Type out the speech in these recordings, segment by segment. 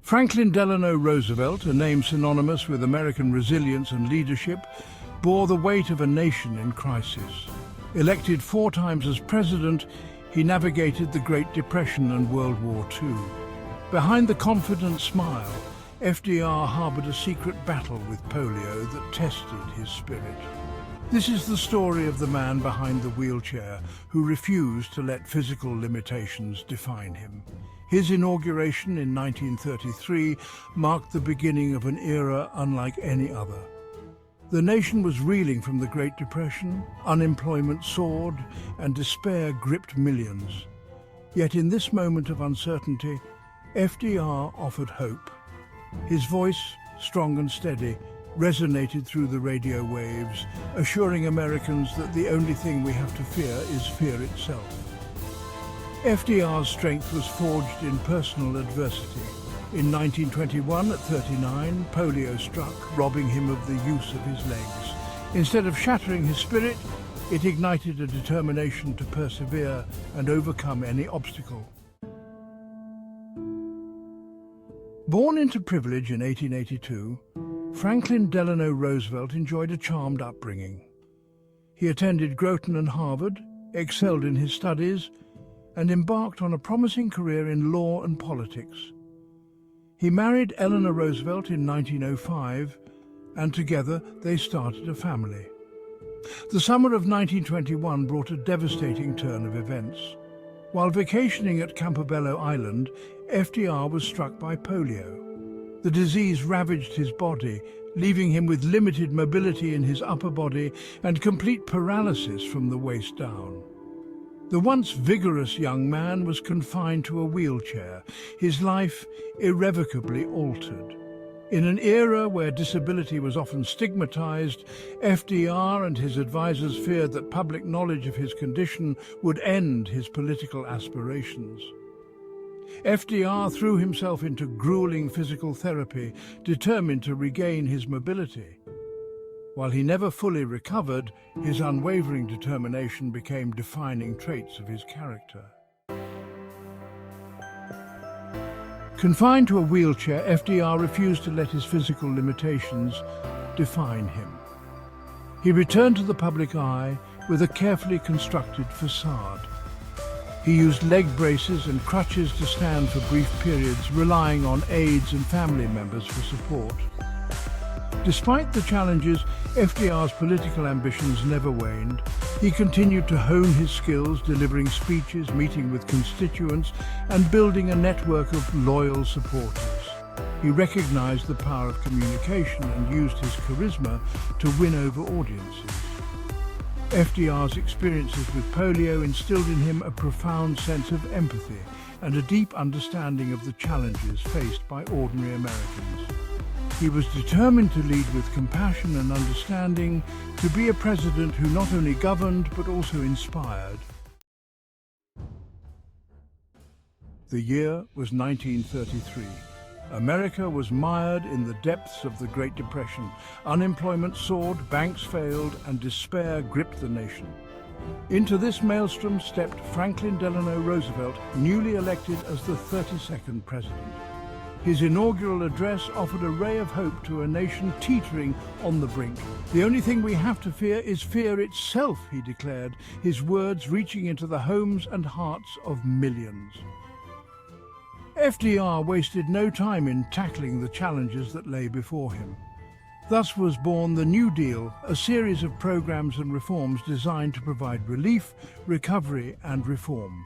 Franklin Delano Roosevelt, a name synonymous with American resilience and leadership, bore the weight of a nation in crisis. Elected 4 times as president, he navigated the Great Depression and World War II. Behind the confident smile, FDR harbored a secret battle with polio that tested his spirit. This is the story of the man behind the wheelchair who refused to let physical limitations define him. His inauguration in 1933 marked the beginning of an era unlike any other. The nation was reeling from the Great Depression, unemployment soared, and despair gripped millions. Yet in this moment of uncertainty, FDR offered hope. His voice, strong and steady, resonated through the radio waves, assuring Americans that the only thing we have to fear is fear itself. FDR's strength was forged in personal adversity. In 1921, at 39, polio struck, robbing him of the use of his legs. Instead of shattering his spirit, it ignited a determination to persevere and overcome any obstacle. Born into privilege in 1882, Franklin Delano Roosevelt enjoyed a charmed upbringing. He attended Groton and Harvard, excelled in his studies, and embarked on a promising career in law and politics. He married Eleanor Roosevelt in 1905, and together they started a family. The summer of 1921 brought a devastating turn of events. While vacationing at Campobello Island, FDR was struck by polio. The disease ravaged his body, leaving him with limited mobility in his upper body and complete paralysis from the waist down. The once vigorous young man was confined to a wheelchair, his life irrevocably altered. In an era where disability was often stigmatized, FDR and his advisors feared that public knowledge of his condition would end his political aspirations. FDR threw himself into grueling physical therapy, determined to regain his mobility. While he never fully recovered, his unwavering determination became defining traits of his character. Confined to a wheelchair, FDR refused to let his physical limitations define him. He returned to the public eye with a carefully constructed facade. He used leg braces and crutches to stand for brief periods, relying on aides and family members for support. Despite the challenges, FDR's political ambitions never waned. He continued to hone his skills, delivering speeches, meeting with constituents, and building a network of loyal supporters. He recognized the power of communication and used his charisma to win over audiences. FDR's experiences with polio instilled in him a profound sense of empathy and a deep understanding of the challenges faced by ordinary Americans. He was determined to lead with compassion and understanding, to be a president who not only governed but also inspired. The year was 1933. America was mired in the depths of the Great Depression. Unemployment soared, banks failed, and despair gripped the nation. Into this maelstrom stepped Franklin Delano Roosevelt, newly elected as the 32nd president. His inaugural address offered a ray of hope to a nation teetering on the brink. "The only thing we have to fear is fear itself," he declared, his words reaching into the homes and hearts of millions. FDR wasted no time in tackling the challenges that lay before him. Thus was born the New Deal, a series of programs and reforms designed to provide relief, recovery, and reform.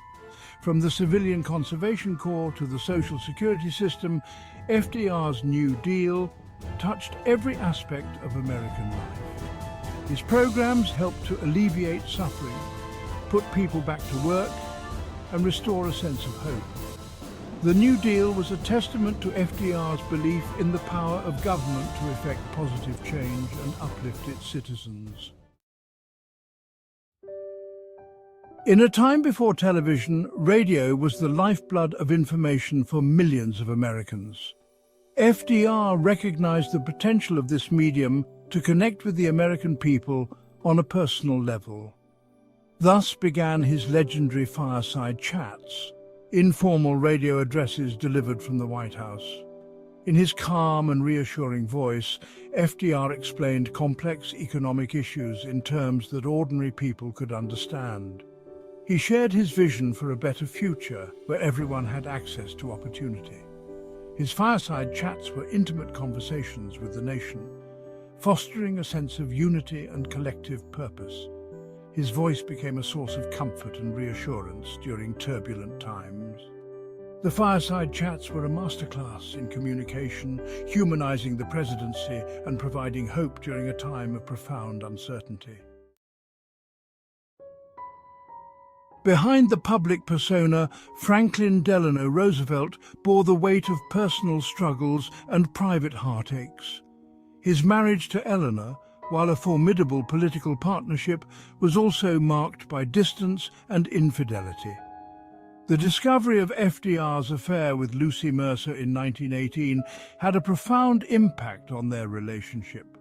From the Civilian Conservation Corps to the Social Security system, FDR's New Deal touched every aspect of American life. His programs helped to alleviate suffering, put people back to work, and restore a sense of hope. The New Deal was a testament to FDR's belief in the power of government to effect positive change and uplift its citizens. In a time before television, radio was the lifeblood of information for millions of Americans. FDR recognized the potential of this medium to connect with the American people on a personal level. Thus began his legendary Fireside Chats, informal radio addresses delivered from the White House. In his calm and reassuring voice, FDR explained complex economic issues in terms that ordinary people could understand. He shared his vision for a better future where everyone had access to opportunity. His fireside chats were intimate conversations with the nation, fostering a sense of unity and collective purpose. His voice became a source of comfort and reassurance during turbulent times. The fireside chats were a masterclass in communication, humanizing the presidency and providing hope during a time of profound uncertainty. Behind the public persona, Franklin Delano Roosevelt bore the weight of personal struggles and private heartaches. His marriage to Eleanor, while a formidable political partnership, was also marked by distance and infidelity. The discovery of FDR's affair with Lucy Mercer in 1918 had a profound impact on their relationship.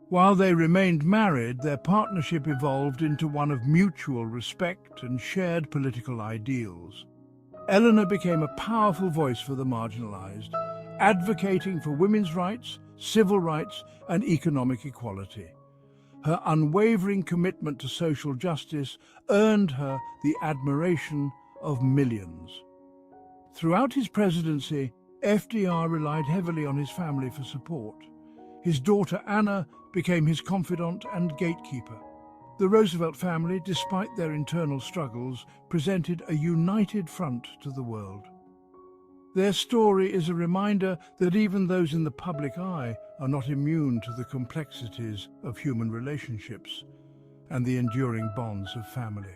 While they remained married, their partnership evolved into one of mutual respect and shared political ideals. Eleanor became a powerful voice for the marginalized, advocating for women's rights, civil rights, and economic equality. Her unwavering commitment to social justice earned her the admiration of millions. Throughout his presidency, FDR relied heavily on his family for support. His daughter Anna became his confidant and gatekeeper. The Roosevelt family, despite their internal struggles, presented a united front to the world. Their story is a reminder that even those in the public eye are not immune to the complexities of human relationships and the enduring bonds of family.